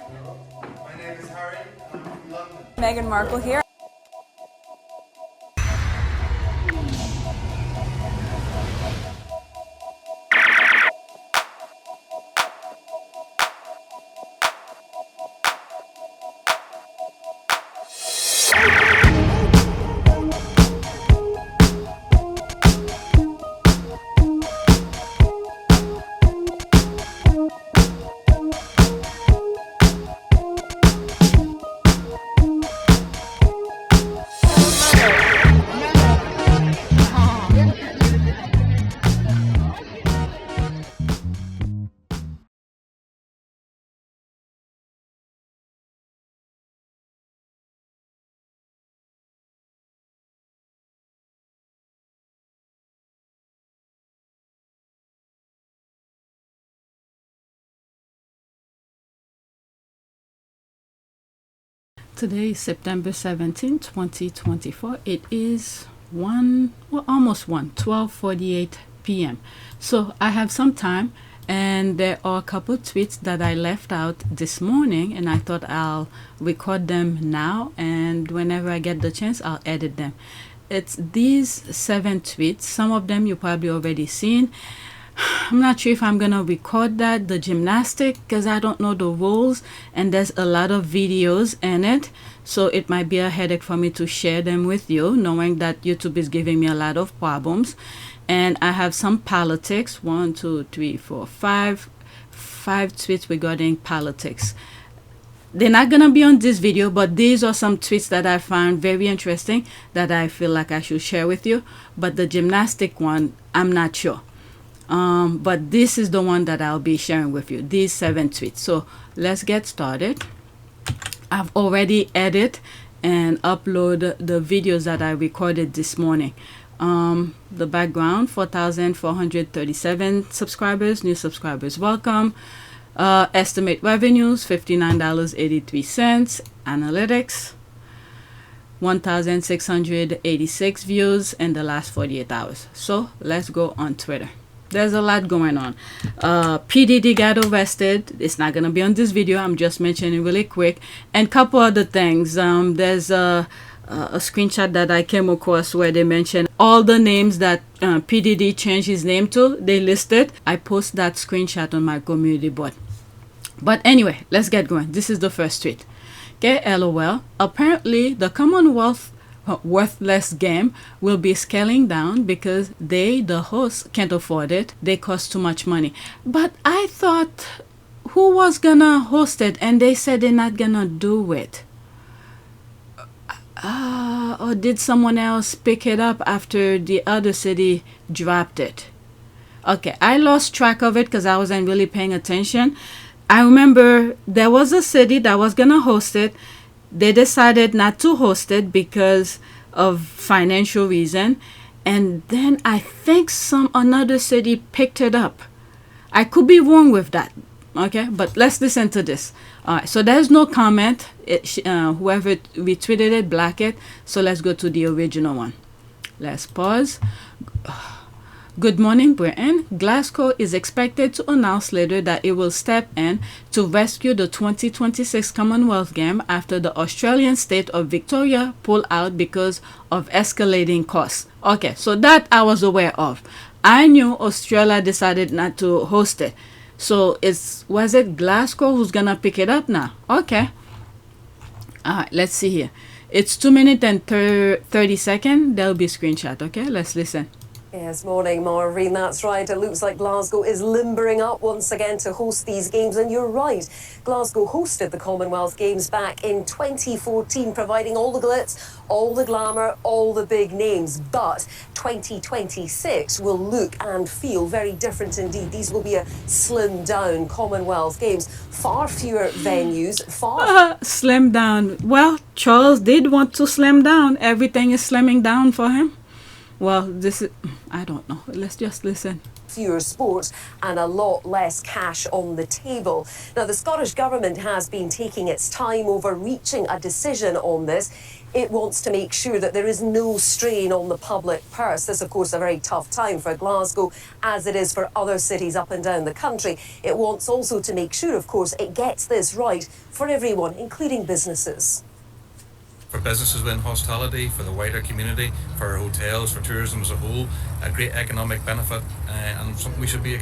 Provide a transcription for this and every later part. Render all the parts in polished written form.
My name is Harry, and I'm from London. Meghan Markle here. Today is September 17, 2024. It is 1, well, almost 1, 12:48 p.m. So I have some time, and there are a couple tweets that I left out this morning, and I thought I'll record them now, and whenever I get the chance, I'll edit them. It's these 7 tweets. Some of them you probably already seen. I'm not sure if I'm gonna record the gymnastic, because I don't know the rules, and there's a lot of videos in it, so it might be a headache for me to share them with you, knowing that YouTube is giving me a lot of problems. And I have some politics, 1, 2, 3, 4, 5 tweets regarding politics. They're not gonna be on this video, but these are some tweets that I found very interesting that I feel like I should share with you. But the gymnastic one, I'm not sure. But this is the one that I'll be sharing with you, these 7 tweets. So let's get started. I've already edited and uploaded the videos that I recorded this morning. The background, 4,437 subscribers, new subscribers, welcome. Estimate revenues, $59.83. Analytics, 1,686 views in the last 48 hours. So let's go on Twitter. There's a lot going on. PDD got arrested. It's not gonna be on this video. I'm just mentioning really quick. And couple other things. There's a screenshot that I came across where they mentioned all the names that PDD changed his name to. They listed. I post that screenshot on my community board. But anyway, let's get going. This is the first tweet. Okay, LOL. Apparently, the Commonwealth worthless game will be scaling down because the hosts, can't afford it. They cost too much money. But I thought, who was gonna host it? And they said they're not gonna do it. Or did someone else pick it up after the other city dropped it? Okay, I lost track of it because I wasn't really paying attention. I remember there was a city that was gonna host it. They decided not to host it because of financial reason, and then I think another city picked it up. I could be wrong with that, okay, but let's listen to this. All right, so there's no comment. Whoever retweeted it, black it. So let's go to the original one. Let's pause. Good morning, Britain. Glasgow is expected to announce later that it will step in to rescue the 2026 Commonwealth Games after the Australian state of Victoria pulled out because of escalating costs. Okay, so that I was aware of. I knew Australia decided not to host it. So was it Glasgow who's gonna pick it up now? Okay. All right, let's see here. It's 2 minutes and 30 seconds. There'll be a screenshot. Okay, let's listen. Yes, morning, Maureen. That's right. It looks like Glasgow is limbering up once again to host these games. And you're right. Glasgow hosted the Commonwealth Games back in 2014, providing all the glitz, all the glamour, all the big names. But 2026 will look and feel very different indeed. These will be a slimmed down Commonwealth Games. Far fewer venues, slim down. Well, Charles did want to slim down. Everything is slimming down for him. Well, this is, I don't know. Let's just listen. Fewer sports and a lot less cash on the table. Now, the Scottish Government has been taking its time over reaching a decision on this. It wants to make sure that there is no strain on the public purse. This, of course, a very tough time for Glasgow, as it is for other cities up and down the country. It wants also to make sure, of course, it gets this right for everyone, including businesses. For businesses within hospitality, for the wider community, for hotels, for tourism as a whole, a great economic benefit and something we should be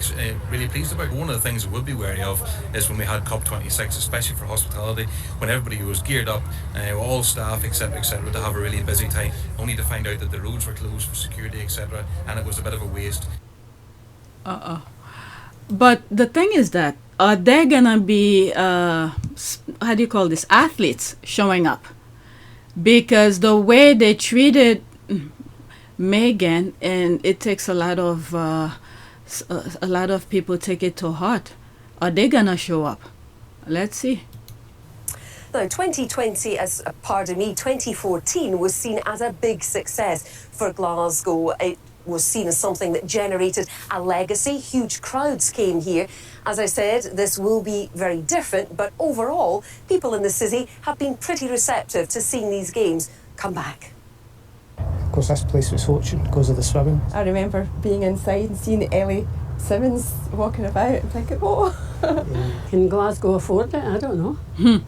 really pleased about. One of the things we would be wary of is when we had COP26, especially for hospitality, when everybody was geared up, all staff, etc., to have a really busy time, only to find out that the roads were closed for security, etc., and it was a bit of a waste. But the thing is that, are there gonna be, how do you call this, athletes showing up? Because the way they treated Meghan, and it takes a lot of people take it to heart. Are they gonna show up? Let's see. Now, 2014 was seen as a big success for Glasgow. It was seen as something that generated a legacy. Huge crowds came here. As I said, this will be very different, but overall, people in the city have been pretty receptive to seeing these games come back. Of course, this place was fortune because of the swimming. I remember being inside and seeing Ellie Simmons walking about and thinking, oh. Can Glasgow afford it? I don't know.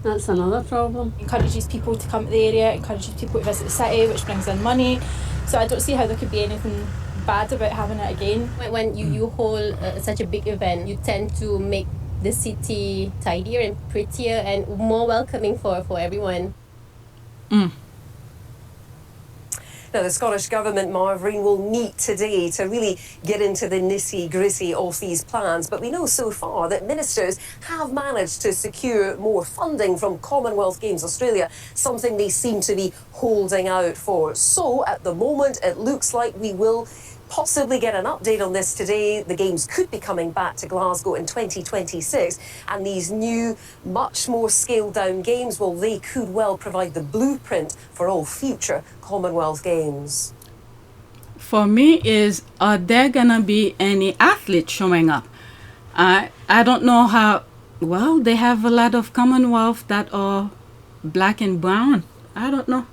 That's another problem. Encourages people to come to the area, encourages people to visit the city, which brings in money. So I don't see how there could be anything bad about having it again. When you hold such a big event, you tend to make the city tidier and prettier and more welcoming for everyone. Now, the Scottish Government, Marvin, will meet today to really get into the nitty-gritty of these plans. But we know so far that ministers have managed to secure more funding from Commonwealth Games Australia, something they seem to be holding out for. So, at the moment, it looks like we will possibly get an update on this today. The Games could be coming back to Glasgow in 2026, and these new, much more scaled-down games, well, they could well provide the blueprint for all future Commonwealth Games. For me is, are there gonna be any athletes showing up? I don't know how. Well, they have a lot of Commonwealth that are black and brown. I don't know.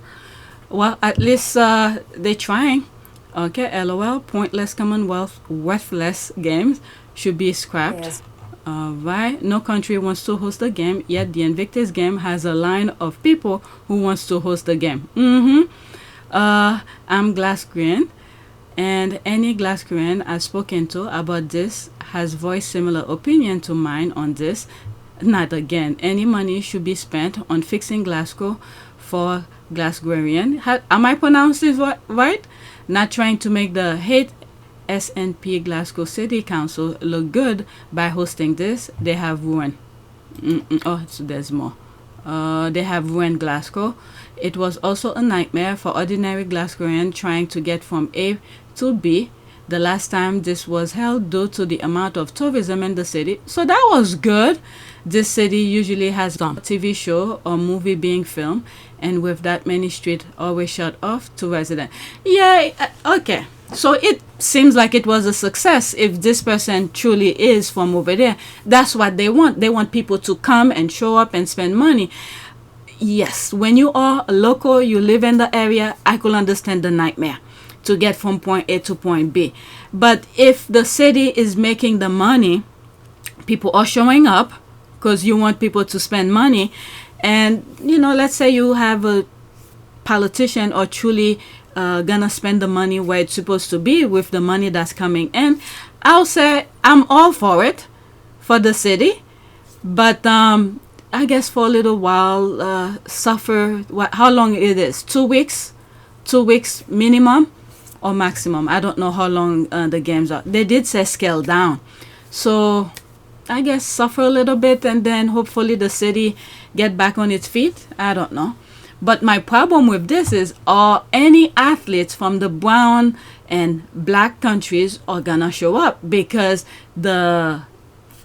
Well, at least they're trying. Okay, LOL, pointless Commonwealth, worthless games should be scrapped. Yes. Right, no country wants to host a game, yet the Invictus game has a line of people who wants to host the game. I'm Glasgowian, and any Glasgowian I've spoken to about this has voiced similar opinion to mine on this. Not again. Any money should be spent on fixing Glasgow for Glasgowian. Am I pronouncing this right? Not trying to make the hate SNP Glasgow City Council look good by hosting this. They have ruined. So there's more. They have ruined Glasgow. It was also a nightmare for ordinary Glasgowian trying to get from A to B the last time this was held due to the amount of tourism in the city. So that was good. This city usually has a TV show or movie being filmed, and with that many streets always shut off to residents. Yeah, okay. So it seems like it was a success. If this person truly is from over there, that's what they want. They want people to come and show up and spend money. Yes, when you are a local, you live in the area, I could understand the nightmare to get from point A to point B. But if the city is making the money, people are showing up because you want people to spend money. And, you know, let's say you have a politician or truly gonna spend the money where it's supposed to be with the money that's coming in. I'll say I'm all for it for the city. But I guess for a little while, suffer, how long it is? 2 weeks? 2 weeks minimum or maximum? I don't know how long the games are. They did say scale down. So I guess suffer a little bit and then hopefully the city get back on its feet. I don't know. But my problem with this is, are any athletes from the brown and black countries are gonna show up? Because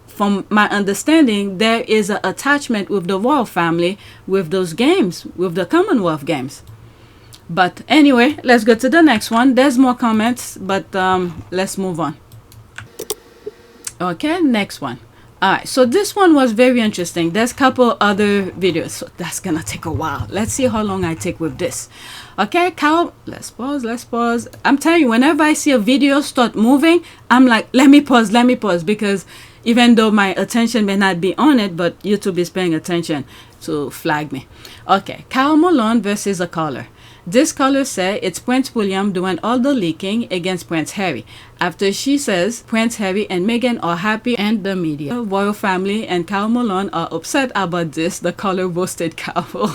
from my understanding, there is an attachment with the royal family with those games, with the Commonwealth Games. But anyway, let's go to the next one. There's more comments, but let's move on. Okay, next one. Alright, so this one was very interesting. There's a couple other videos, so that's gonna take a while. Let's see how long I take with this. Okay, Carol, let's pause. I'm telling you, whenever I see a video start moving, I'm like, let me pause, because even though my attention may not be on it, but YouTube is paying attention to flag me. Okay, Carol Malone versus a caller. This caller said it's Prince William doing all the leaking against Prince Harry. After she says Prince Harry and Meghan are happy and the media, royal family and Carol Malone are upset about this, the caller roasted Carol.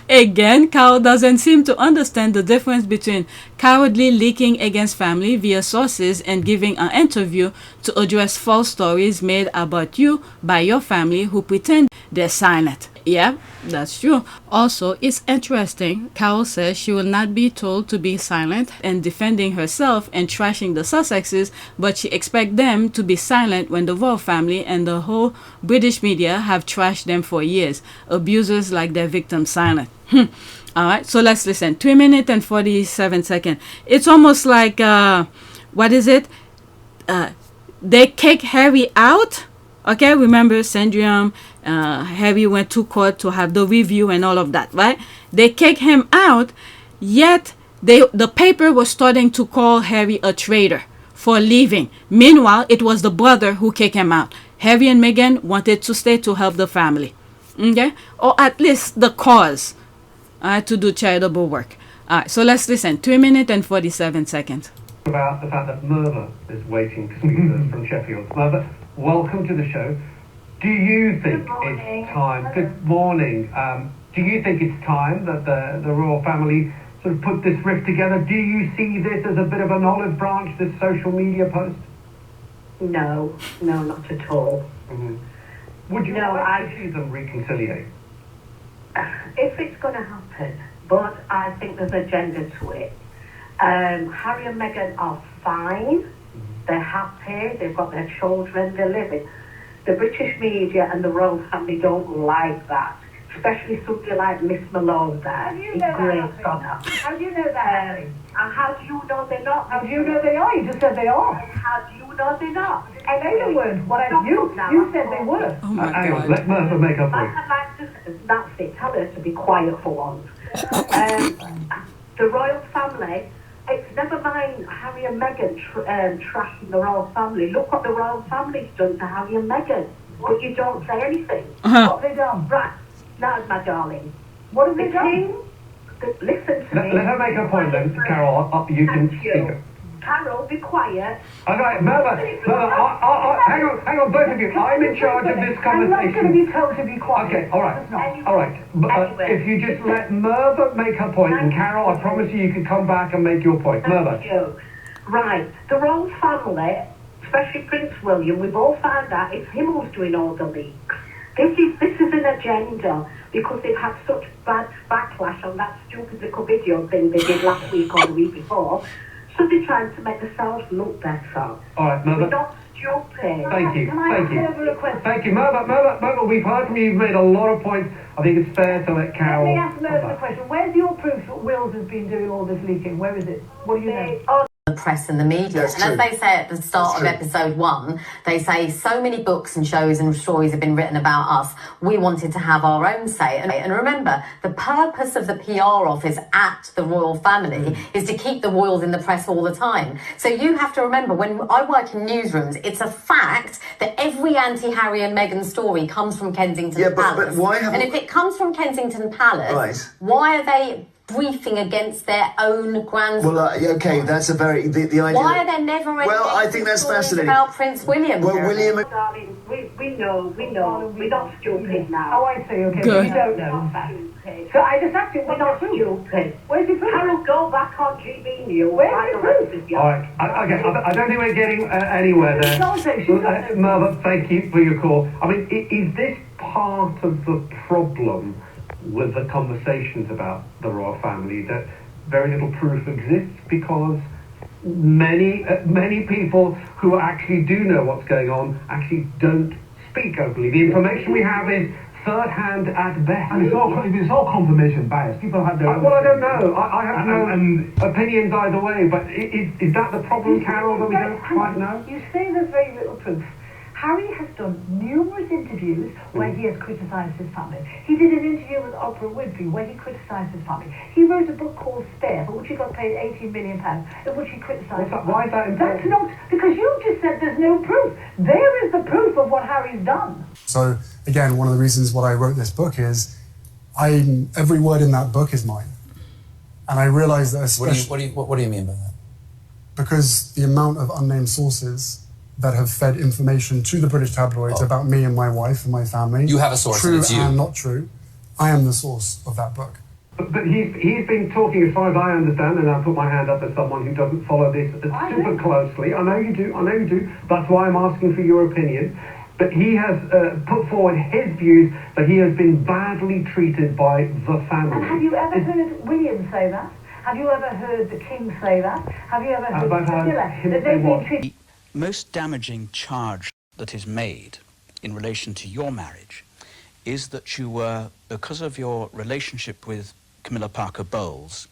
Again, Carol doesn't seem to understand the difference between cowardly leaking against family via sources and giving an interview to address false stories made about you by your family who pretend they're silent. Yeah, that's true. Also, it's interesting. Carol says she will not be told to be silent and defending herself and trashing the Sussexes, but she expects them to be silent when the royal family and the whole British media have trashed them for years. Abusers like their victims silent. Alright, so let's listen. 3 minutes and 47 seconds. It's almost like, what is it? They kick Harry out. Okay, remember Sandrium, Harry went to court to have the review and all of that, right? They kicked him out, yet the paper was starting to call Harry a traitor for leaving. Meanwhile, it was the brother who kicked him out. Harry and Meghan wanted to stay to help the family, okay? Or at least the cause, to do charitable work. All right, so let's listen. 3 minutes and 47 seconds. About the fact that Merva is waiting to speak to us from Sheffield. Merva, welcome to the show. Do you think it's time? Good morning. Do you think it's time that the royal family sort of put this rift together? Do you see this as a bit of an olive branch, this social media post? No, not at all. Mm-hmm. Would you like to see them reconciliate? If it's going to happen, but I think there's an agenda to it. Harry and Meghan are fine. They're happy. They've got their children. They're living. The British media and the royal family don't like that, especially somebody like Miss Malone there. He grates on her. How do you know that? And how do you know they're not? How do you know they are? You just said they are. How do you know they're not? I know they weren't. You said they were. Oh my Hang God. on, let Merva make her point. That's it. Tell her to be quiet for once. The royal family. It's never mind Harry and Meghan trashing the royal family. Look what the royal family's done to Harry and Meghan. But you don't say anything. What have they done? Right. Now, my darling. What have they done? Listen to me. Let her make her point then, Carol. You can speak. Carol, be quiet. Okay, Merva, hang on, both of you. I'm in charge of this conversation. I'm not going to be told to be quiet. Okay, all right. But, if you just let Merva make her point, and Carol, I promise you can come back and make your point. Merva. Thank you. Right, the royal family, especially Prince William, we've all found out it's him who's doing all the leaks. This is an agenda because they've had such bad backlash on that stupid little video thing they did last week or the week before. So they're trying to make themselves look better. All right, Merva. We're not stupid. Thank you. Thank you. Merva, we've heard from you. You've made a lot of points. I think it's fair to let Carol... Let me ask Merva a question. Where's your proof that Wills has been doing all this leaking? Where is it? What do you know? The press and the media. And as they say at the start of episode 1, they say so many books and shows and stories have been written about us. We wanted to have our own say. And remember, the purpose of the PR office at the royal family is to keep the royals in the press all the time. So you have to remember, when I work in newsrooms, it's a fact that every anti-Harry and Meghan story comes from Kensington Palace. But why and if it comes from Kensington Palace, why are they briefing against their own grandson? Well, okay, that's a very... The idea... Why are there never any I think that's fascinating. About Prince William? Well, William... Darling, we know. We're not stupid now. Oh, I see, okay. Good. We don't know. So I just asked you, we're not stupid. Where's your proof? Carol, go back on GB News. Where's your proof? All right, okay, I don't think we're getting anywhere there. Merva, thank you for your call. I mean, is this part of the problem with the conversations about the royal family, that very little proof exists because many people who actually do know what's going on actually don't speak openly? The information we have is third-hand at best. And it's all confirmation bias. People have their own well, I don't opinions. know. I have no opinions either way, but is that the problem, Carol, that we don't quite know? You say there's very little proof. Harry has done numerous interviews where he has criticised his family. He did an interview with Oprah Winfrey where he criticised his family. He wrote a book called Spare, for which he got paid £18 million, in which he criticised his family. Why is that important? That's not, because you just said there's no proof. There is the proof of what Harry's done. So, again, one of the reasons why I wrote this book is every word in that book is mine. And I realised that especially... What do you mean by that? Because the amount of unnamed sources that have fed information to the British tabloids about me and my wife and my family. You have a source, true and it's you. and not true. I am the source of that book. But he's been talking, as far as I understand, and I put my hand up as someone who doesn't follow this super closely. I know you do. That's why I'm asking for your opinion. But he has put forward his views that he has been badly treated by the family. And have you ever heard William say that? Have you ever heard the King say that? Have you ever heard that they've been treated? The most damaging charge that is made in relation to your marriage is that you were, because of your relationship with Camilla Parker Bowles,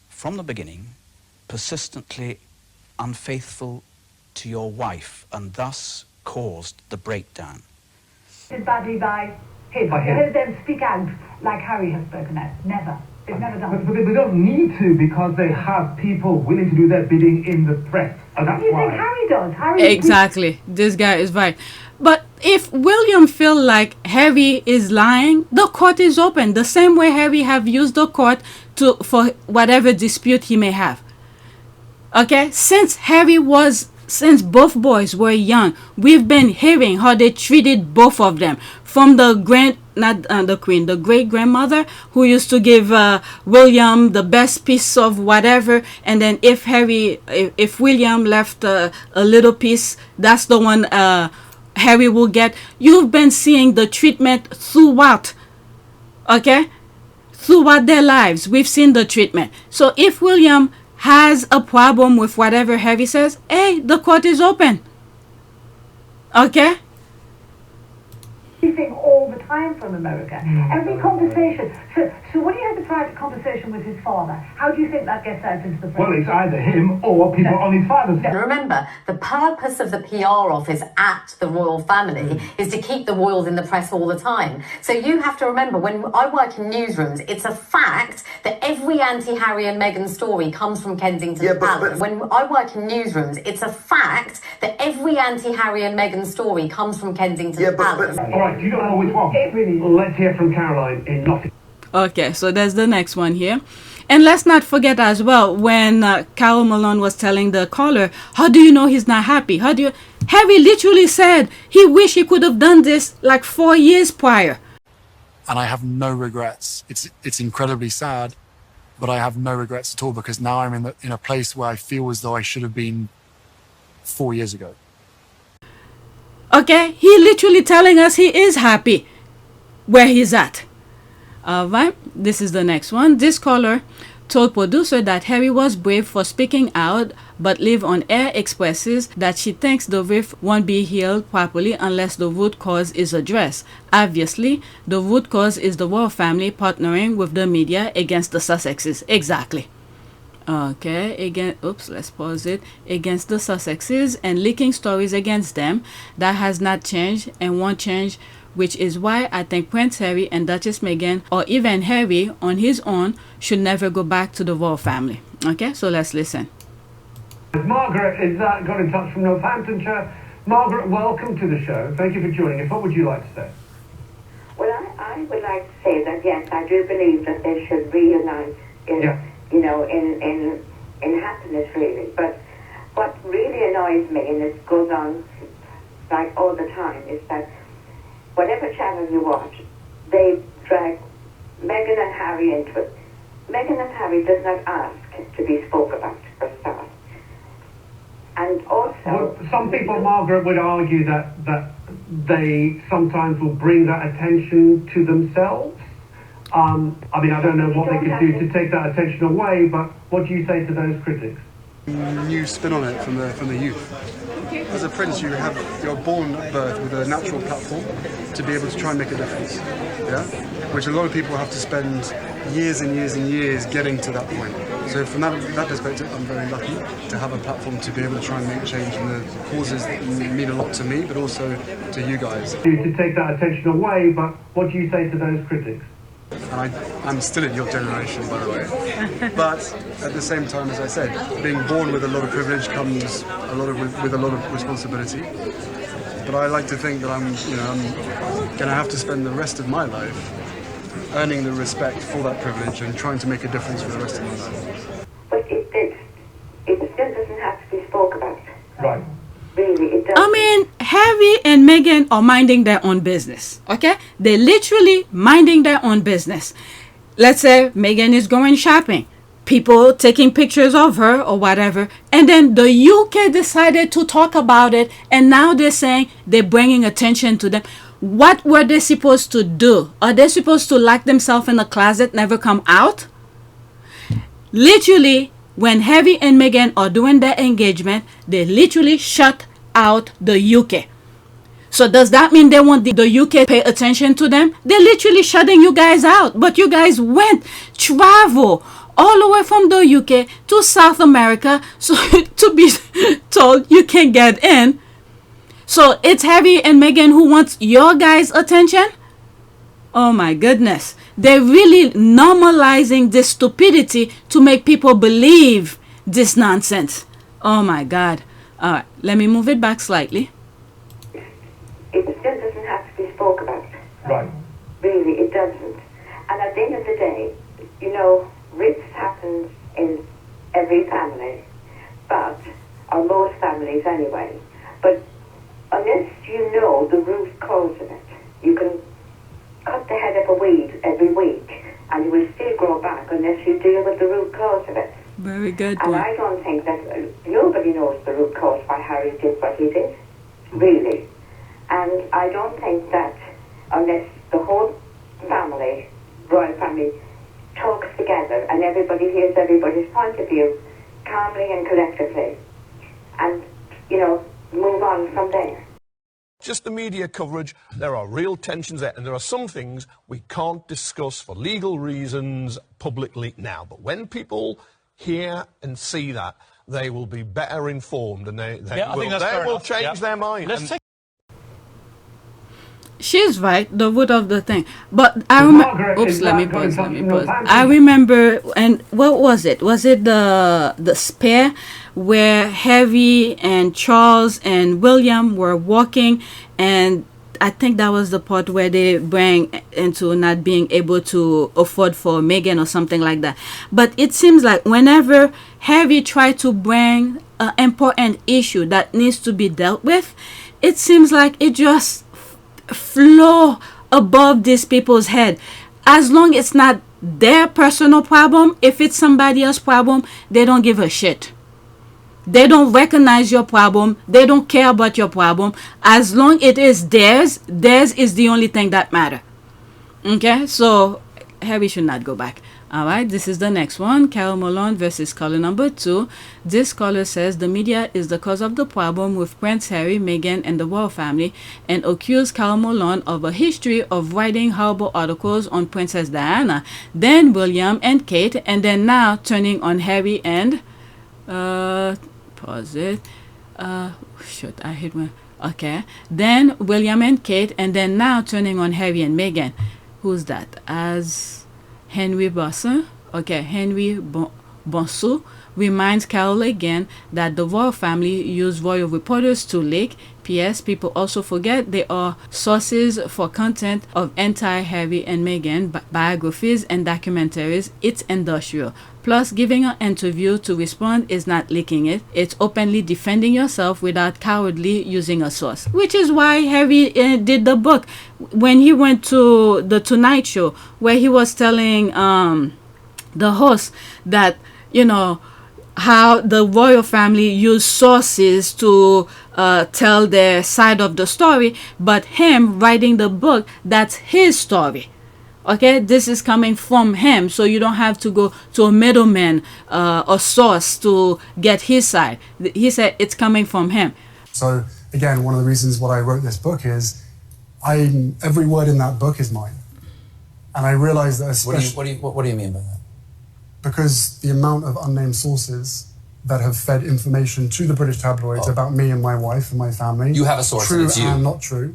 from the beginning, persistently unfaithful to your wife, and thus caused the breakdown. Badly by him. By him. You heard them speak out like Harry has spoken out. Never. They've never done But they don't need to, because they have people willing to do their bidding in the press. And that's You why. think Harry does? Exactly. This guy is right. But if William feel like Harry is lying, the court is open. The same way Harry have used the court for whatever dispute he may have. Okay? Since both boys were young, we've been hearing how they treated both of them. From the the great grandmother who used to give William the best piece of whatever, and then if William left a little piece, that's the one Harry will get. You've been seeing the treatment throughout, okay? Throughout their lives, we've seen the treatment. So if William has a problem with whatever Harry says, hey, the court is open. Okay? Thing all the time from America. Every conversation. So when he has a private conversation with his father, how do you think that gets out into the press? Well, it's either him or people on his father's side. Remember, the purpose of the PR office at the royal family is to keep the royals in the press all the time. So you have to remember, when I work in newsrooms, it's a fact that every anti-Harry and Meghan story comes from Kensington Palace. When I work in newsrooms, it's a fact that every anti-Harry and Meghan story comes from Kensington Palace. All right, you don't know which one. Let's hear from Caroline in Nottingham. Okay, so there's the next one here. And let's not forget as well, when Carol Malone was telling the caller, how do you know he's not happy? Harry literally said he wished he could have done this like 4 years prior. And I have no regrets. It's incredibly sad, but I have no regrets at all, because now I'm in a place where I feel as though I should have been 4 years ago. Okay, he literally telling us he is happy where he's at. Alright, this is the next one. This caller told producer that Harry was brave for speaking out, but Liv on air expresses that she thinks the rift won't be healed properly unless the root cause is addressed. Obviously, the root cause is the royal family partnering with the media against the Sussexes. Exactly. Okay, again, let's pause it. Against the Sussexes and leaking stories against them. That has not changed and won't change, which is why I think Prince Harry and Duchess Meghan, or even Harry on his own, should never go back to the royal family. Okay, so let's listen. Margaret is got in touch from Northamptonshire. Margaret, welcome to the show. Thank you for joining us. What would you like to say? Well, I would like to say that, yes, I do believe that they should reunite in happiness, really. But what really annoys me, and it goes on like all the time, is that whatever channel you watch, they drag Meghan and Harry into it. Meghan and Harry does not ask to be spoke about for start. And also... Well, some people, Margaret, would argue that they sometimes will bring that attention to themselves. I mean, I don't know what they could do to take that attention away, but what do you say to those critics? New spin on it from the youth. As a prince, you're born at birth with a natural platform to be able to try and make a difference. Yeah, which a lot of people have to spend years and years and years getting to that point. So from that perspective, I'm very lucky to have a platform to be able to try and make change in the causes that mean a lot to me, but also to you guys. To take that attention away, but what do you say to those critics? And I'm still in your generation, by the way. But at the same time, as I said, being born with a lot of privilege comes with a lot of responsibility. But I like to think that I'm going to have to spend the rest of my life earning the respect for that privilege and trying to make a difference for the rest of my life. But it still doesn't have to be spoke about. Right. Really, it does. I mean, Harry and Meghan are minding their own business, okay? They're literally minding their own business. Let's say Meghan is going shopping. People taking pictures of her or whatever. And then the UK decided to talk about it. And now they're saying they're bringing attention to them. What were they supposed to do? Are they supposed to lock themselves in a closet, never come out? Literally, when Harry and Meghan are doing their engagement, they literally shut out the UK. So does that mean they want the UK pay attention to them? They're literally shutting you guys out. But you guys travel all the way from the UK to South America so to be told you can't get in. So it's Harry and Meghan who wants your guys' attention? Oh my goodness. They're really normalizing this stupidity to make people believe this nonsense. Oh my God. All right, let me move it back slightly. It still doesn't have to be spoke about. Right. Really, it doesn't. And at the end of the day, rips happens in every family, or most families anyway. But unless you know the root cause of it, you can cut the head of a weed every week and it will still grow back unless you deal with the root cause of it. Very good. And I don't think that nobody knows the root cause why Harry did what he did, really. And I don't think that unless the whole family, royal family, talks together and everybody hears everybody's point of view calmly and collectively and, move on from there. Just the media coverage, there are real tensions there, and there are some things we can't discuss for legal reasons publicly now. But when people hear and see that, they will be better informed, and they will change their mind. She's right, the root of the thing. But I remember. Oops, let me pause. I remember, and what was it? Was it the Spare, where Harry and Charles and William were walking, and I think that was the part where they bring into not being able to afford for Meghan or something like that. But it seems like whenever Harry tried to bring an important issue that needs to be dealt with, it seems like it just flow above these people's head. As long as it's not their personal problem, if it's somebody else's problem, they don't give a shit. They don't recognize your problem. They don't care about your problem. As long as it is theirs is the only thing that matter. Okay, so Harry should not go back. All right, this is the next one. Carol Malone versus caller number 2. This caller says the media is the cause of the problem with Prince Harry, Meghan, and the royal family, and accused Carol Malone of a history of writing horrible articles on Princess Diana, then William and Kate, and then now turning on Harry and pause it. Shoot, I hit one. Okay, then William and Kate, and then now turning on Harry and Meghan. Who's that? As Henry Bosson, Henry Bonsu reminds Carol again that the royal family used royal reporters to leak. P.S. People also forget they are sources for content of anti-Harry and Meghan biographies and documentaries. It's industrial. Plus, giving an interview to respond is not leaking it. It's openly defending yourself without cowardly using a source. Which is why Harry did the book. When he went to the Tonight Show, where he was telling the host that, how the royal family used sources to tell their side of the story, but him writing the book, that's his story. Okay, this is coming from him, so you don't have to go to a middleman or source to get his side. He said it's coming from him. So again, one of the reasons why I wrote this book is every word in that book is mine, and I realized that especially What do you mean by that? because the amount of unnamed sources that have fed information to the British tabloids about me and my wife and my family, You have a source, true and it's you. and not true,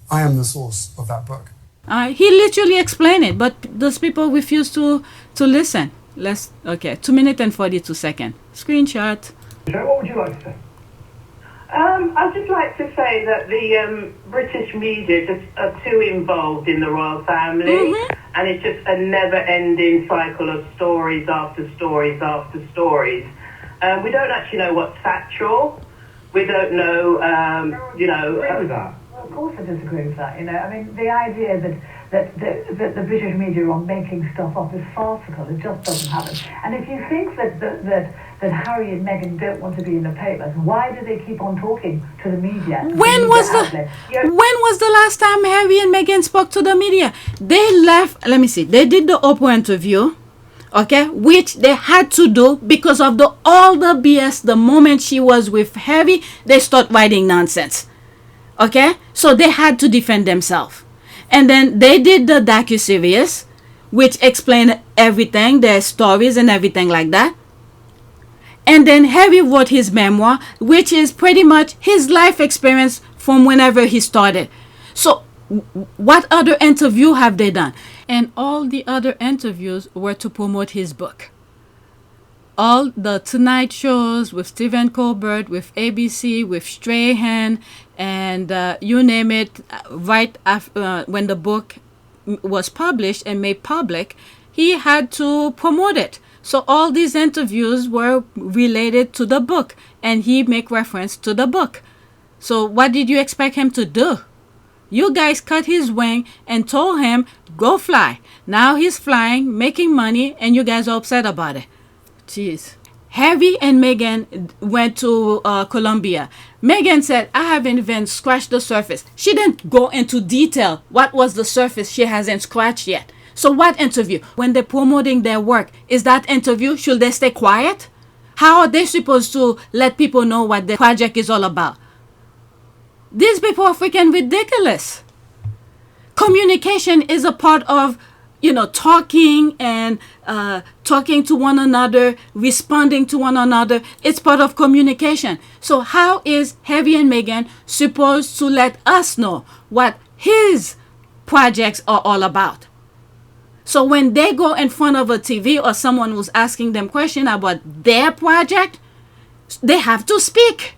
I am the source of that book. He literally explained it, but those people refuse to listen. 2 minutes and 42 seconds. Screenshot. What would you like to say? I'd just like to say that the British media just are too involved in the royal family, and it's just a never-ending cycle of stories after stories after stories. We don't actually know what's factual. We don't know, Agree with that. Well, of course I disagree with that. I mean, the idea that the British media are making stuff up is farcical. It just doesn't happen. And if you think that Harry and Meghan don't want to be in the papers, why do they keep on talking to the media? When was the last time Harry and Meghan spoke to the media? They left. Let me see. They did the Oprah interview. Okay, which they had to do because of all the BS. The moment she was with Harry, they start writing nonsense. Okay, so they had to defend themselves. And then they did the docuseries, which explained everything, their stories and everything like that. And then Harry wrote his memoir, which is pretty much his life experience from whenever he started. So what other interview have they done? And all the other interviews were to promote his book. All the Tonight shows with Stephen Colbert, with ABC, with Strahan, and you name it, right after when the book was published and made public, he had to promote it. So all these interviews were related to the book, and he make reference to the book. So what did you expect him to do? You guys cut his wing and told him, go fly. Now he's flying, making money, and you guys are upset about it. Jeez. Harry and Meghan went to Colombia. Meghan said, I haven't even scratched the surface. She didn't go into detail what was the surface she hasn't scratched yet. So what interview? When they're promoting their work, is that interview? Should they stay quiet? How are they supposed to let people know what the project is all about? These people are freaking ridiculous. Communication is a part of, talking and talking to one another, responding to one another. It's part of communication. So how is Harry and Meghan supposed to let us know what his projects are all about? So when they go in front of a TV or someone who's asking them question about their project, they have to speak.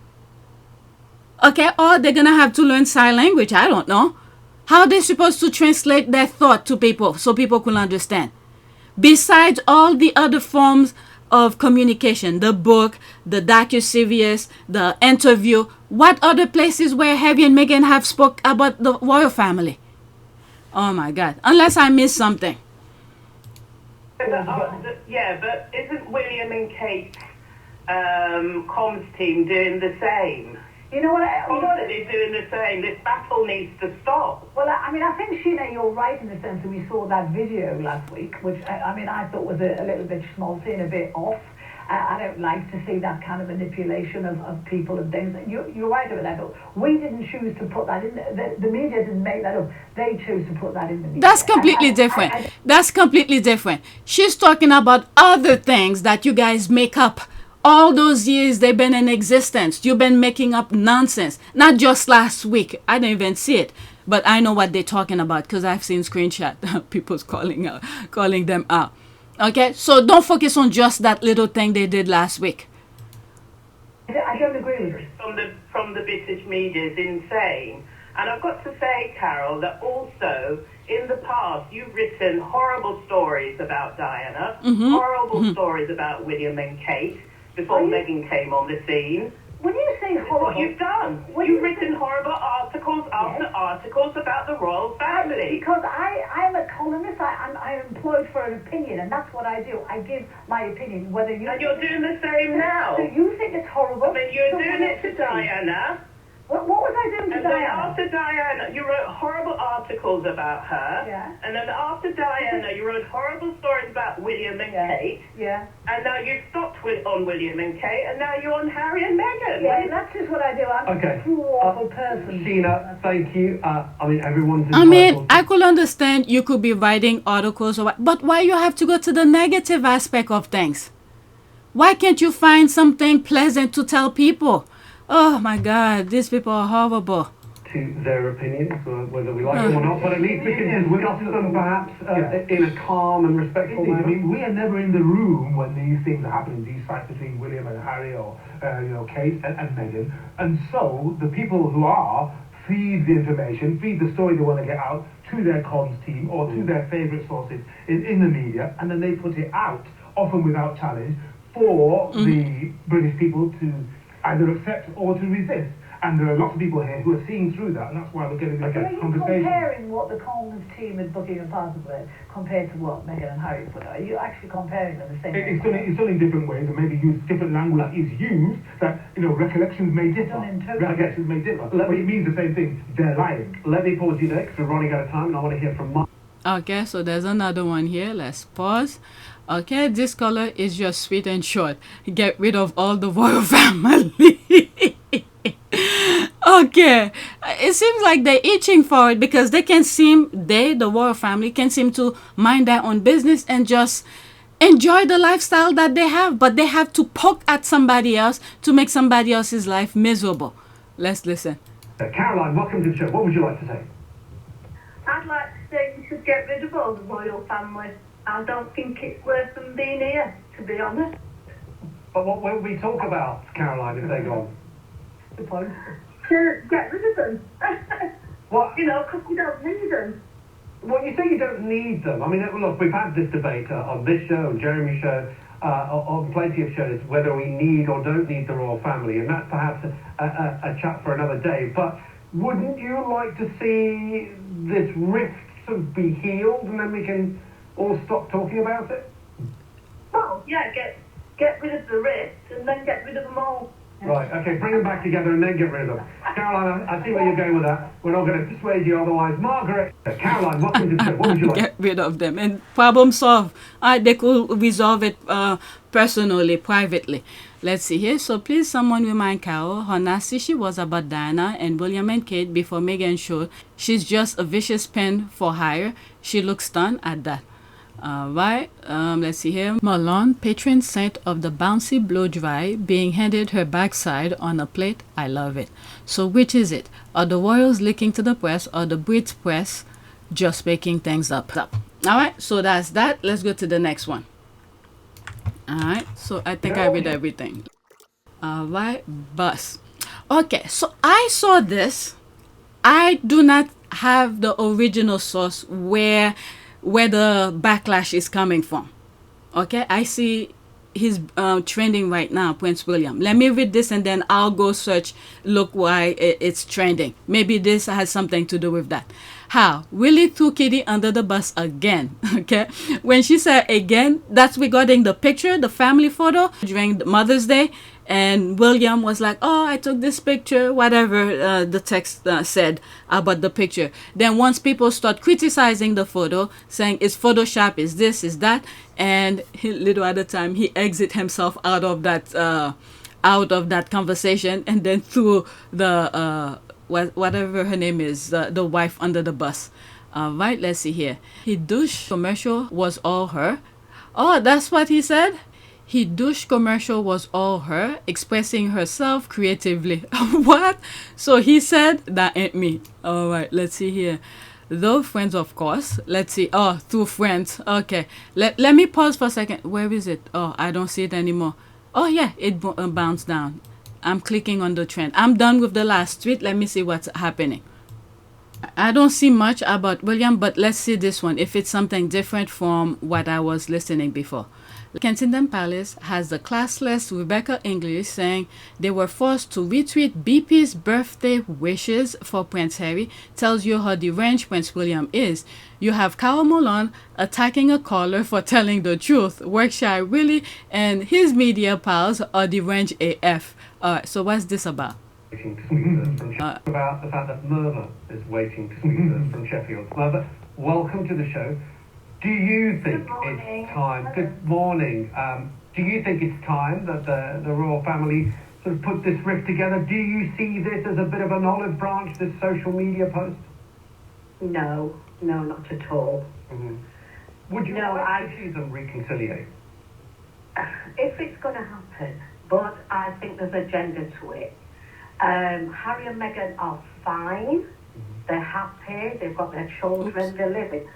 Okay, or they're going to have to learn sign language. I don't know. How are they supposed to translate their thought to people so people can understand? Besides all the other forms of communication, the book, the docuseries, the interview, what other places where Harry and Meghan have spoke about the royal family? Oh my God, unless I missed something. But isn't William and Kate's comms team doing the same? You know what? Constantly doing the same. This battle needs to stop. Well, I mean, I think, Sheena, you're right in the sense that we saw that video last week, which, I thought was a little bit schmaltzy and a bit off. I don't like to see that kind of manipulation of people and things. You're right about that. But we didn't choose to put that in. The media didn't make that up. They chose to put that in the media. That's completely different. That's completely different. She's talking about other things that you guys make up. All those years they've been in existence, you've been making up nonsense. Not just last week. I didn't even see it. But I know what they're talking about because I've seen screenshots. People's calling them out. Okay? So don't focus on just that little thing they did last week. I don't agree with it. From the British media is insane. And I've got to say, Carol, that also in the past you've written horrible stories about Diana, horrible stories about William and Kate, before Meghan came on the scene. When you say horrible... What you've done. You've written horrible articles after articles about the royal family. Because I'm a columnist. I'm employed for an opinion, and that's what I do. I give my opinion, whether you... And you're doing the same now. So you think it's horrible? I mean, you're doing it to Diana. What was I doing to And then Diana? after Diana, you wrote horrible articles about her. Yeah. And then after Diana, you wrote horrible stories about William and Kate. Yeah. And now you've stopped on William and Kate, and now you're on Harry and Meghan. Yeah, that's just what I do. I'm Okay. a true awful person. Sheena, thank you. I mean, everyone's I mean, entitled I could understand you could be writing articles or what, but why you have to go to the negative aspect of things? Why can't you find something pleasant to tell people? Oh my God, these people are horrible. to their opinions, whether we like them or not, but at least we can discuss them perhaps in a calm and respectful I manner. mean, we are never in the room when these things are happening, these fights between William and Harry or, Kate and Meghan. And so the people who are feed the information, feed the story they want to get out to their comms team or to their favourite sources in the media, and then they put it out, often without challenge, for the British people to either accept or to resist. And there are lots of people here who are seeing through that, and that's why we're getting this Are you conversation. comparing what the Commons team at Buckingham Palace did compared to what Meghan and Harry put out? Are you actually comparing them the same way? It's done in different ways, and maybe use different language is used, that, recollections may differ. Recollections may differ, but it means the same thing. They're lying. Let me pause you next. We're running out of time, and I want to hear from Mark. Okay, so there's another one here. Let's pause. Okay, this color is just sweet and short. Get rid of all the royal family. Okay, it seems like they're itching for it because the royal family can seem to mind their own business and just enjoy the lifestyle that they have, but they have to poke at somebody else to make somebody else's life miserable. Let's listen. Caroline, welcome to the show. What would you like to say? I'd like to say we should get rid of all the royal family. I don't think it's worth them being here, to be honest. But what will we talk about, Caroline, if they're gone? The point. To get rid of them. What? Because we don't need them. Well, you say you don't need them. I mean, look, we've had this debate on this show, on Jeremy's show, on plenty of shows, whether we need or don't need the royal family, and that's perhaps a chat for another day. But wouldn't you like to see this rift sort of be healed, and then we can all stop talking about it? Well, yeah, get rid of the rift and then get rid of them all. Right, okay, bring them back together and then get rid of them. Caroline, I see where you're going with that. We're not going to persuade you otherwise. Margaret, Caroline, welcome to the show. What would you like? Get rid of them and problem solved. They could resolve it personally, privately. Let's see here. So please someone remind Carol how nasty she was about Diana and William and Kate before Meghan showed she's just a vicious pen for hire. She looks stunned at that. Right, let's see here. Malone, patron saint of the bouncy blow dry, being handed her backside on a plate. I love it. So which is it? Are the royals leaking to the press or the Brits press just making things up? Alright, so that's that. Let's go to the next one. Alright, so I think I read everything. Alright, bus. Okay, so I saw this. I do not have the original source where the backlash is coming from. Okay, I see he's trending right now, Prince William. Let me read this and then I'll go search, look why it's trending. Maybe this has something to do with that. How? Willie threw Kitty under the bus again. Okay, when she said again, that's regarding the picture, the family photo during Mother's Day. And William was like, oh, I took this picture, whatever the text said about the picture. Then once people start criticizing the photo, saying it's Photoshop, is this, is that, and little at a time, he exit himself out of that conversation and then threw the, whatever her name is, the wife under the bus. Right, let's see here. His douche commercial was all her. Oh, that's what he said? His douche commercial was all her, expressing herself creatively. What? So he said, that ain't me. All right, let's see here. Though friends, of course. Let's see. Oh, through friends. Okay. Let me pause for a second. Where is it? Oh, I don't see it anymore. Oh, yeah, it bounced down. I'm clicking on the trend. I'm done with the last tweet. Let me see what's happening. I don't see much about William, but let's see this one, if it's something different from what I was listening before. Kensington Palace has the classless Rebecca English saying they were forced to retweet BP's birthday wishes for Prince Harry. Tells you how deranged Prince William is. You have CAROLE attacking a caller for telling the truth. Workshire Willie and his media pals are deranged AF. Alright, so what's this about? Waiting to speak to us from Sheffield. About the fact that Murmur is waiting to speak to us from Sheffield. Mother, welcome to the show. Do you think it's time? Good morning. Do you think it's time that the royal family sort of put this rift together? Do you see this as a bit of an olive branch, this social media post? No, not at all. Mm-hmm. Would you like to see them reconciliate? If it's going to happen, but I think there's agenda to it. Harry and Meghan are fine. They're happy. They've got their children. They're living.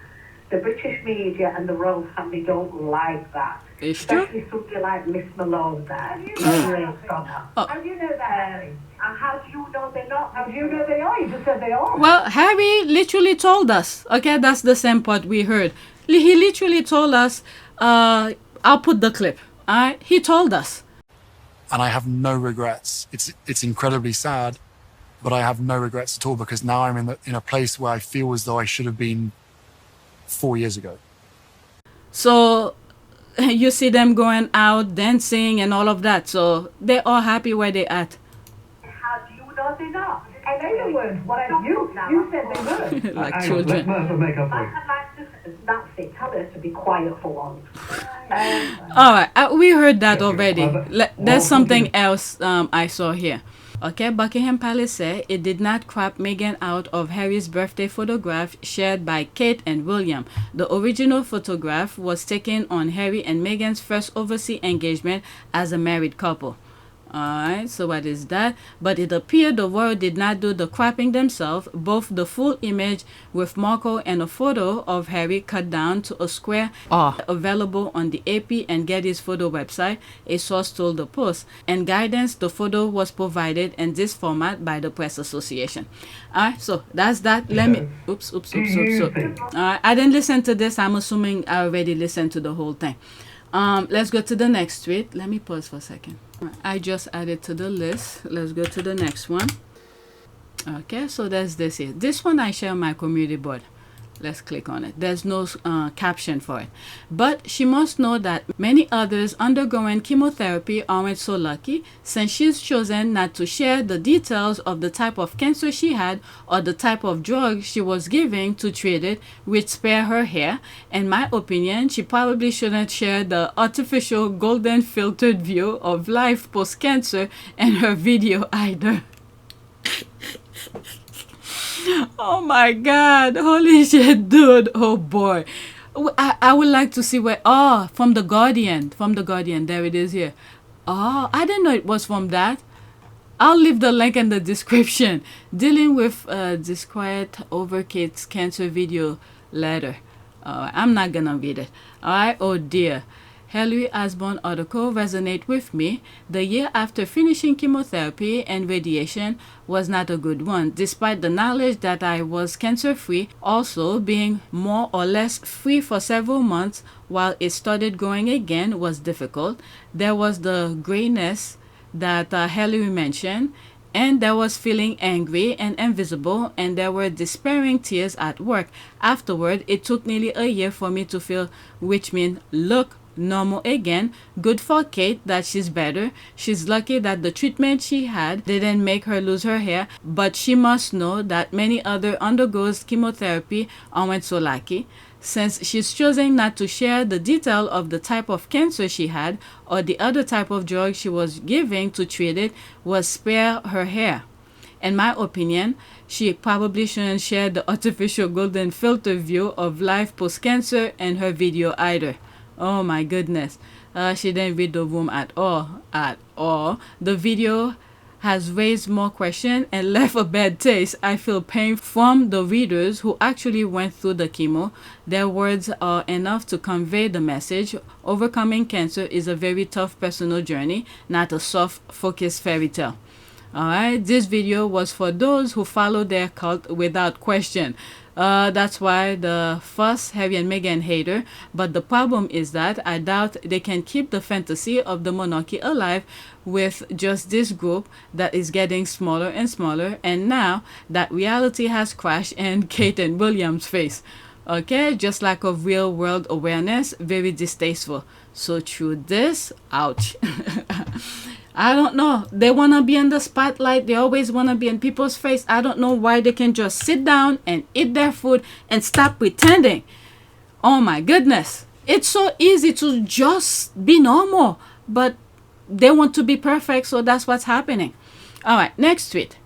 The British media and the royal family don't like that. Especially somebody like Miss Malone there. How do you know that? How do you know that, Harry? And how do you know they're not? How do you know they are? You just said they are. Well, Harry literally told us. Okay, that's the same part we heard. He literally told us, I'll put the clip. He told us. And I have no regrets. It's incredibly sad, but I have no regrets at all because now I'm in a place where I feel as though I should have been 4 years ago. So you see them going out, dancing and all of that. So they're all happy where they're at. How do you know they're not? I know they weren't. You said they were. Like children. That's it. Tell her to be quiet for once. All right, we heard that already. There's something else I saw here. Okay, Buckingham Palace said it did not crop Meghan out of Harry's birthday photograph shared by Kate and William. The original photograph was taken on Harry and Meghan's first overseas engagement as a married couple. Alright, so what is that? But it appeared the royal did not do the cropping themselves. Both the full image with Markle and a photo of Harry cut down to a square are available on the AP and Getty's photo website, a source told the Post. And guidance, the photo was provided in this format by the Press Association. Alright, so that's that. Let me... Oops. Alright, I didn't listen to this. I'm assuming I already listened to the whole thing. Let's go to the next tweet. Let me pause for a second. I just added to the list. Let's go to the next one. Okay, so there's this here. This one I share on my community board. Let's click on it. There's no caption for it. But she must know that many others undergoing chemotherapy aren't so lucky, since she's chosen not to share the details of the type of cancer she had or the type of drug she was giving to treat it, which spare her hair. In my opinion, she probably shouldn't share the artificial golden filtered view of life post-cancer in her video either. Oh my god, holy shit, dude. Oh boy, I would like to see where... from the Guardian, there it is here. I didn't know it was from that. I'll leave the link in the description. Dealing with disquiet over kids cancer video later. I'm not gonna read it. Alright, oh dear. Henry Osborne article resonate with me. The year after finishing chemotherapy and radiation was not a good one, despite the knowledge that I was cancer-free. Also, being more or less free for several months while it started going again was difficult. There was the grayness that Henry mentioned, and there was feeling angry and invisible, and there were despairing tears at work. Afterward, it took nearly a year for me to feel, which means look normal again. Good for Kate that she's better. She's lucky that the treatment she had didn't make her lose her hair, but she must know that many other undergoes chemotherapy aren't so lucky, since she's choosing not to share the detail of the type of cancer she had or the other type of drug she was giving to treat it was spare her hair. In my opinion, she probably shouldn't share the artificial golden filter view of life post-cancer in her video either. Oh my goodness. She didn't read the room at all. The video has raised more questions and left a bad taste. I feel pain from the readers who actually went through the chemo. Their words are enough to convey the message. Overcoming cancer is a very tough personal journey, not a soft, focused fairy tale. Alright, this video was for those who follow their cult without question. That's why the first Harry and Meghan hater. But the problem is that I doubt they can keep the fantasy of the monarchy alive with just this group that is getting smaller and smaller, and now that reality has crashed in Kate and William's face. Okay, just lack of real world awareness, very distasteful. So through this, ouch. I don't know. They want to be in the spotlight. They always want to be in people's face. I don't know why they can just sit down and eat their food and stop pretending. Oh my goodness. It's so easy to just be normal, but they want to be perfect, so that's what's happening. All right, next tweet.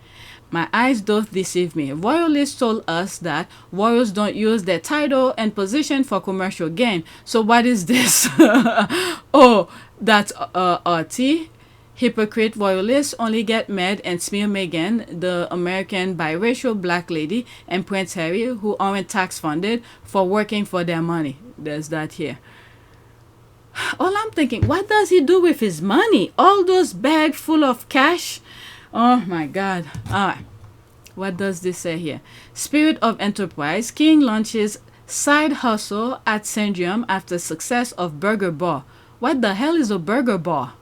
My eyes doth deceive me. Royalists told us that royals don't use their title and position for commercial gain. So what is this? Oh, that's RT. Hypocrite royalists only get mad and smear Meghan, the American biracial black lady, and Prince Harry, who aren't tax funded, for working for their money. There's that here. All I'm thinking, what does he do with his money? All those bags full of cash? Oh my God. All right. What does this say here? Spirit of enterprise. King launches side hustle at Syndrome after success of burger bar. What the hell is a burger bar?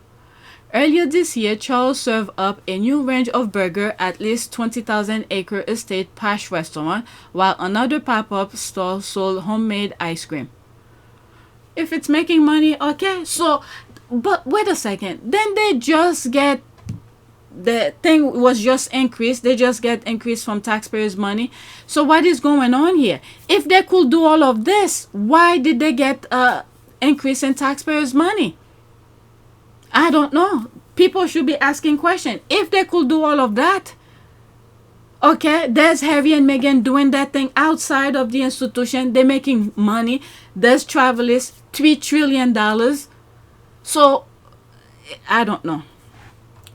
Earlier this year, Charles served up a new range of burger at least 20,000-acre estate Pash restaurant, while another pop-up store sold homemade ice cream. If it's making money, okay. So, but wait a second. Then they just get, the thing was just increased. They just get increased from taxpayers' money. So what is going on here? If they could do all of this, why did they get increase in taxpayers' money? I don't know. People should be asking questions. If they could do all of that, okay, there's Harry and Meghan doing that thing outside of the institution. They're making money. There's Travelers, $3 trillion. So, I don't know.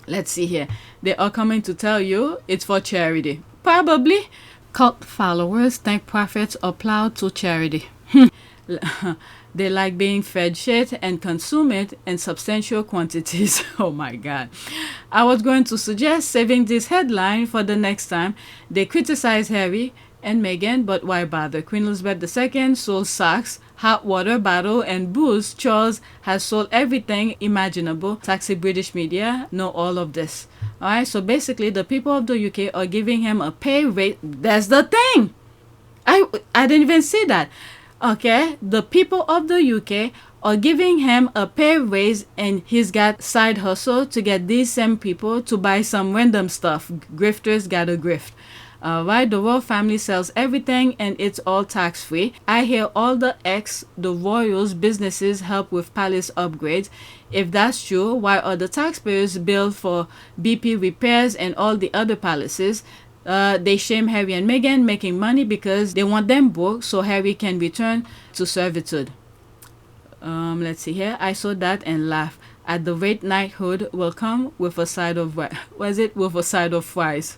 Let's see here. They are coming to tell you it's for charity. Probably. Cult followers think profits are plowed to charity. They like being fed shit and consume it in substantial quantities. Oh my God. I was going to suggest saving this headline for the next time they criticize Harry and Meghan, but why bother? Queen Elizabeth II sold socks, hot water bottle, and booze. Charles has sold everything imaginable. Taxi British media know all of this. Alright, so basically the people of the UK are giving him a pay rate. That's the thing. I didn't even see that. Okay, the people of the UK are giving him a pay raise, and he's got side hustle to get these same people to buy some random stuff. Grifters gotta grift. Right, the royal family sells everything and it's all tax free. I hear all the royals businesses help with palace upgrades. If that's true, why are the taxpayers billed for BP repairs and all the other palaces? They shame Harry and Meghan making money because they want them broke so Harry can return to servitude. Let's see here. I saw that and laughed. At the rate knighthood will come with a side of with a side of fries.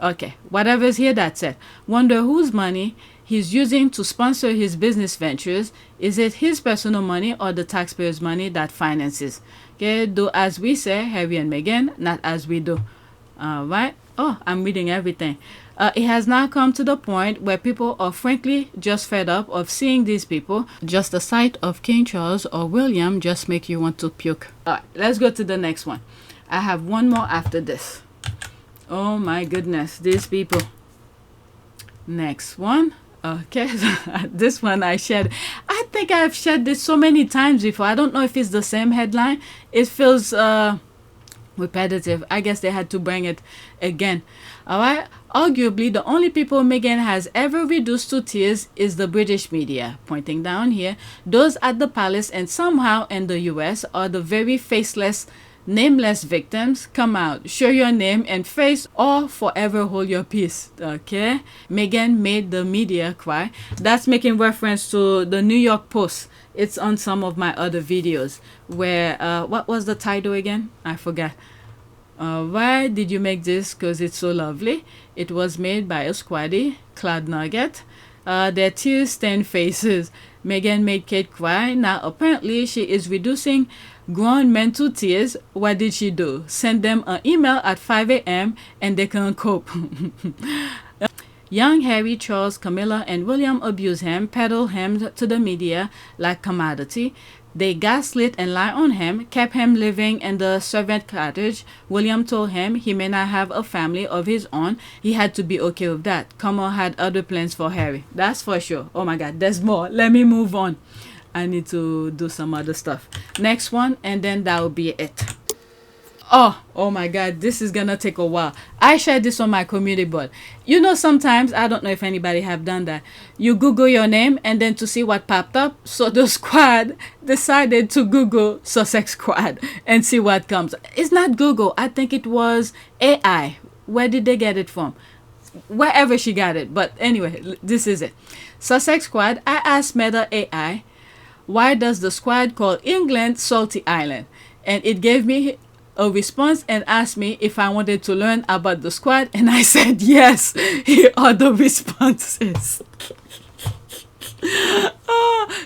Okay, whatever's here, that's it. Wonder whose money he's using to sponsor his business ventures. Is it his personal money or the taxpayers' money that finances? Okay, do as we say, Harry and Meghan, not as we do. Right? Oh, I'm reading everything. It has now come to the point where people are frankly just fed up of seeing these people. Just the sight of King Charles or William just make you want to puke. Alright, let's go to the next one. I have one more after this. Oh my goodness, these people. Next one. Okay, this one I shared. I think I've shared this so many times before. I don't know if it's the same headline. It feels repetitive. I guess they had to bring it again. Alright, arguably the only people Meghan has ever reduced to tears is the British media. Pointing down here, those at the palace and somehow in the US are the very faceless, nameless victims. Come out, show your name and face, or forever hold your peace. Okay, Meghan made the media cry. That's making reference to the New York Post. It's on some of my other videos where what was the title again? I forgot. Why did you make this? Because it's so lovely. It was made by a squaddy, Clad Nugget. Their tear-stained faces. Meghan made Kate cry. Now apparently she is reducing grown men to tears. What did she do? Send them an email at 5 a.m. and they can't cope. Young Harry, Charles, Camilla, and William abuse him, peddle him to the media like commodity. They gaslit and lie on him, kept him living in the servant cottage. William told him he may not have a family of his own. He had to be okay with that. Camilla had other plans for Harry. That's for sure. Oh my God, there's more. Let me move on. I need to do some other stuff. Next one, and then that will be it. Oh my God, this is gonna take a while. I shared this on my community board. You know, sometimes, I don't know if anybody have done that. You Google your name and then to see what popped up. So the squad decided to Google Sussex Squad and see what comes. It's not Google. I think it was AI. Where did they get it from? Wherever she got it. But anyway, this is it. Sussex Squad. I asked Meta AI, why does the squad call England Salty Island? And it gave me a response and asked me if I wanted to learn about the squad, and I said yes. Here are the responses.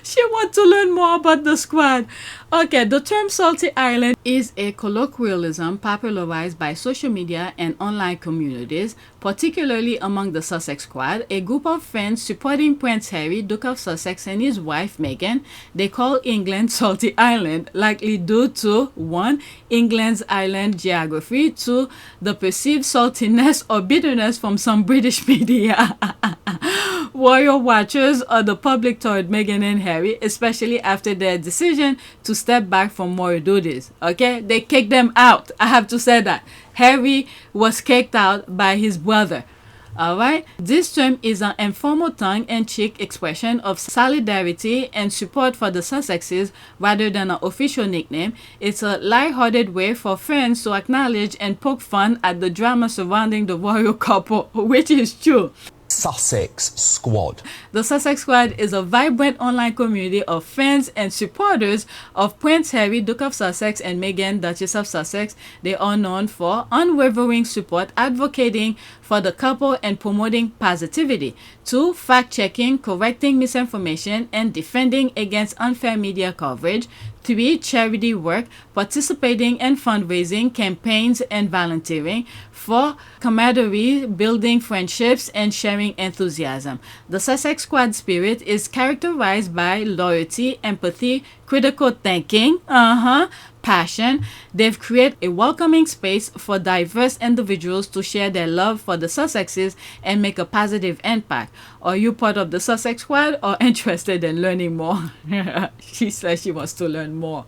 She wants to learn more about the squad. Okay, the term Salty Island is a colloquialism popularized by social media and online communities, particularly among the Sussex Squad, a group of friends supporting Prince Harry, Duke of Sussex, and his wife Meghan. They call England Salty Island, likely due to 1. England's island geography, 2. The perceived saltiness or bitterness from some British media. Royal watchers or the public toward Meghan and Harry, especially after their decision to step back from royal duties. Okay, they kicked them out. I have to say that Harry was kicked out by his brother. All right, this term is an informal tongue-in-cheek expression of solidarity and support for the Sussexes rather than an official nickname. It's a light-hearted way for friends to acknowledge and poke fun at the drama surrounding the royal couple, which is true. Sussex Squad. The Sussex Squad is a vibrant online community of fans and supporters of Prince Harry, Duke of Sussex, and Meghan, Duchess of Sussex. They are known for unwavering support, advocating for the couple, and promoting positivity. 2. Fact-checking, correcting misinformation, and defending against unfair media coverage. 3. Charity work, participating in fundraising, campaigns, and volunteering. 4. Camaraderie, building friendships, and sharing enthusiasm. The Sussex Squad spirit is characterized by loyalty, empathy, critical thinking, passion. They've created a welcoming space for diverse individuals to share their love for the Sussexes and make a positive impact. Are you part of the Sussex Squad or interested in learning more? She says she wants to learn more.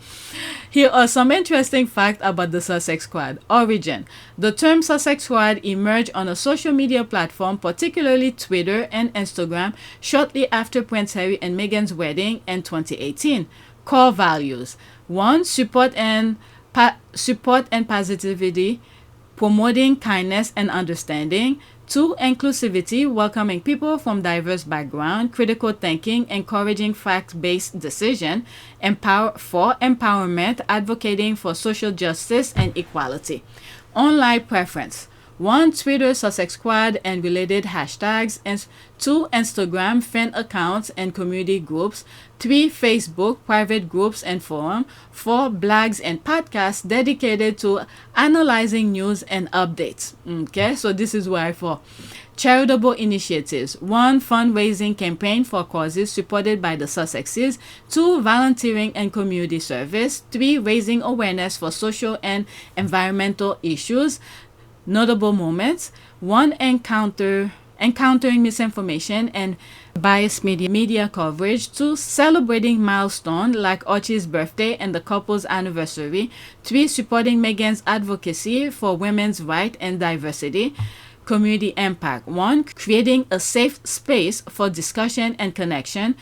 Here are some interesting facts about the Sussex Squad. Origin. The term Sussex Squad emerged on a social media platform, particularly Twitter and Instagram, shortly after Prince Harry and Meghan's wedding in 2018. Core values. 1. Support and positivity, promoting kindness and understanding. 2. Inclusivity, welcoming people from diverse backgrounds. Critical thinking, encouraging fact-based decision. 4. Empowerment, advocating for social justice and equality. Online preference. 1. Twitter Sussex Squad and related hashtags. And 2. Instagram fan accounts and community groups. 3. Facebook private groups and forum. 4. Blogs and podcasts dedicated to analyzing news and updates. Okay, so this is why 4. Charitable initiatives. 1. Fundraising campaign for causes supported by the Sussexes. 2. Volunteering and community service. 3. Raising awareness for social and environmental issues. Notable moments. 1. Encountering misinformation and biased media coverage. 2. Celebrating milestones like Archie's birthday and the couple's anniversary. 3. Supporting Meghan's advocacy for women's rights and diversity. Community impact. 1. Creating a safe space for discussion and connection.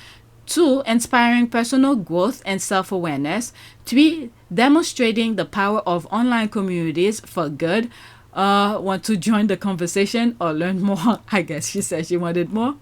2. Inspiring personal growth and self-awareness. 3. Demonstrating the power of online communities for good. Want to join the conversation or learn more? I guess she said she wanted more.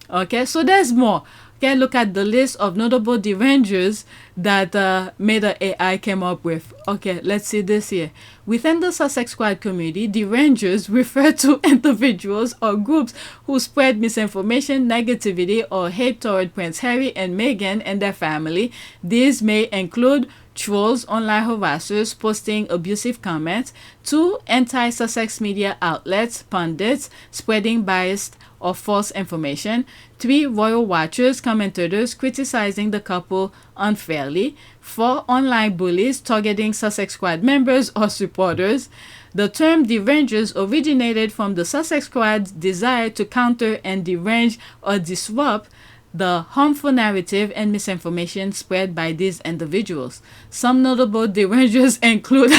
Okay, so there's more. Okay, look at the list of notable derangers that Meta AI came up with. Okay, let's see this here. Within the Sussex Squad community, derangers refer to individuals or groups who spread misinformation, negativity, or hate toward Prince Harry and Meghan and their family. These may include trolls, online harassers posting abusive comments. 2. Anti-Sussex media outlets, pundits, spreading biased or false information. 3. Royal watchers, commentators criticizing the couple unfairly. 4. Online bullies targeting Sussex Squad members or supporters. The term derangers originated from the Sussex Squad's desire to counter and derange or disrupt the harmful narrative and misinformation spread by these individuals. Some notable derangers include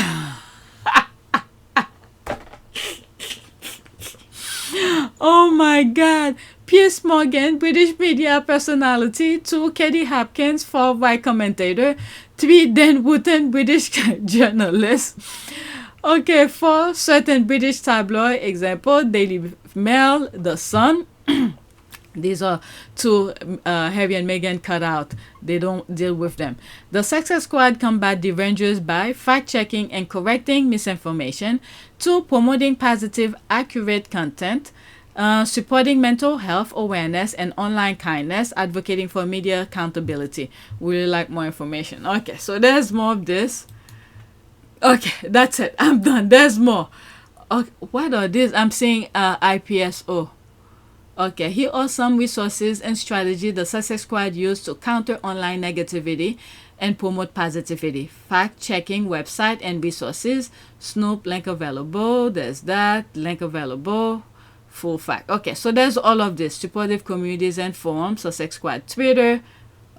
my God. Piers Morgan, British media personality. 2, Katie Hopkins, far-right commentator. 3, Dan Wootton, British journalist. Okay, 4, certain British tabloid, example, Daily Mail, The Sun. These are 2 Harry and Meghan cut out. They don't deal with them. The Success Squad combat derangers by fact-checking and correcting misinformation. 2, promoting positive, accurate content. Supporting mental health awareness and online kindness. Advocating for media accountability. Really like more information. Okay, so there's more of this. Okay, that's it. I'm done. There's more. Okay, what are these? I'm seeing IPSO. Okay, here are some resources and strategy the Sussex Squad used to counter online negativity and promote positivity. Fact-checking website and resources. Snoop, link available. There's that. Link available. Full fact. Okay, so there's all of this. Supportive communities and forums. Sussex Squad Twitter.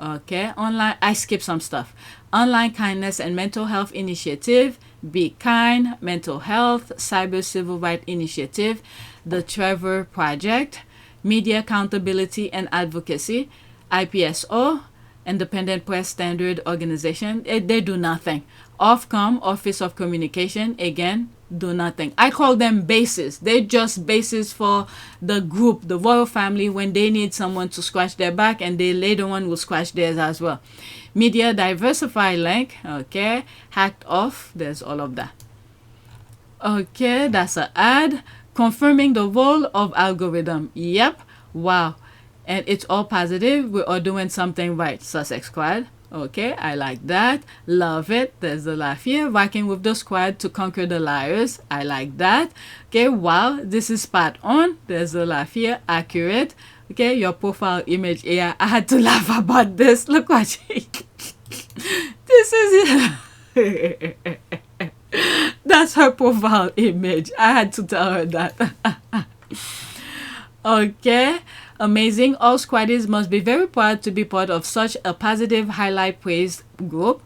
Okay, online. I skipped some stuff. Online kindness and mental health initiative. Be Kind. Mental health. Cyber Civil Rights Initiative. The Trevor Project. Media Accountability and Advocacy, IPSO, Independent Press Standard Organization. They do nothing. Ofcom, Office of Communication, again, do nothing. I call them bases. They're just bases for the group, the royal family, when they need someone to scratch their back, and they later on will scratch theirs as well. Media Diversify link, okay. Hacked off, there's all of that. Okay, that's an ad. Confirming the role of algorithm. Yep. Wow. And it's all positive. We're all doing something right. Sussex Squad. Okay, I like that. Love it. There's the laugh here. Working with the squad to conquer the liars. I like that. Okay, wow. This is spot on. There's the laugh here. Accurate. Okay, your profile image. Yeah, I had to laugh about this. Look what she... This is it. That's her profile image. I had to tell her that. Okay. Amazing. All squaddies must be very proud to be part of such a positive highlight praised group.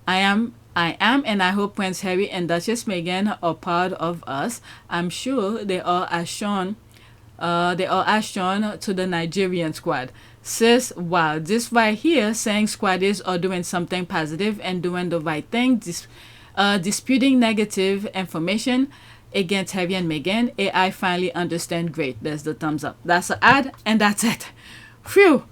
I am, and I hope Prince Harry and Duchess Meghan are proud of us. I'm sure they are as shown to the Nigerian squad. Sis, wow, this right here saying squaddies are doing something positive and doing the right thing. Disputing negative information against Harry and Meghan. AI finally understand. Great. There's the thumbs up. That's an ad, and that's it. Phew.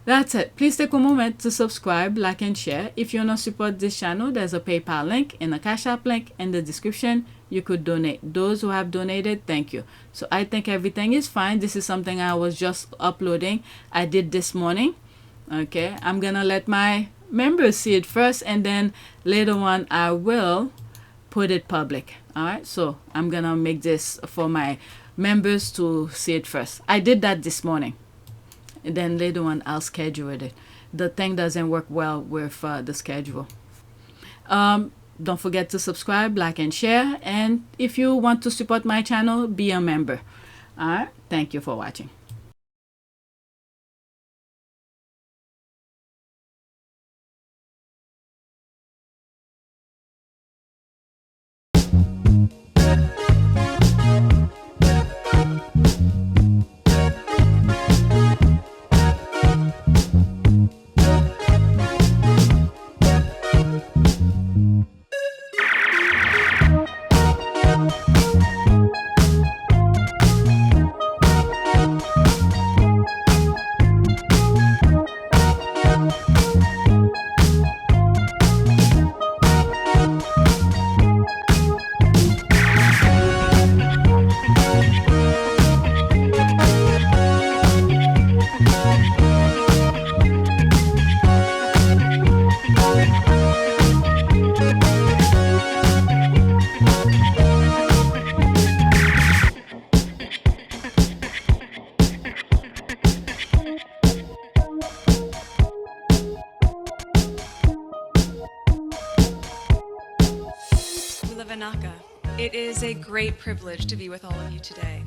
That's it. Please take a moment to subscribe, like, and share. If you want to support this channel, there's a PayPal link and a Cash App link in the description. You could donate. Those who have donated, thank you. So I think everything is fine. This is something I was just uploading. I did this morning. Okay. I'm going to let my members see it first, and then later on I will put it public. All right, so I'm gonna make this for my members to see it first. I did that this morning, and then later on I'll schedule it. The thing doesn't work well with the schedule. Don't forget to subscribe, like, and share, and if you want to support my channel, be a member. All right, thank you for watching. It is a great privilege to be with all of you today.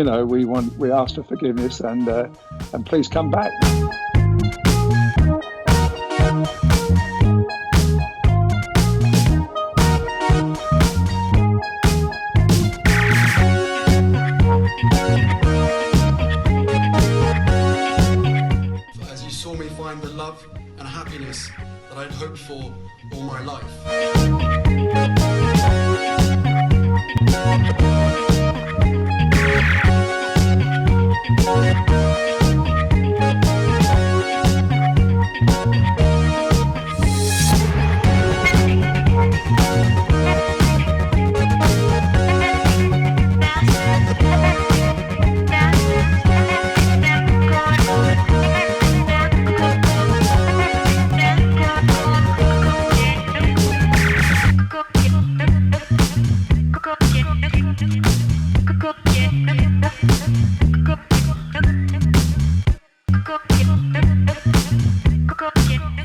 know, we ask for forgiveness and please come back. As you saw me find the love and happiness that I'd hoped for all my life.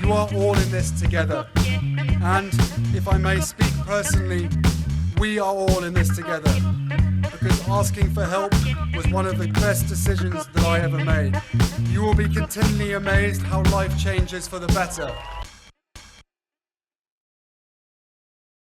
You are all in this together, and if I may speak personally, we are all in this together, because asking for help was one of the best decisions that I ever made. You will be continually amazed how life changes for the better.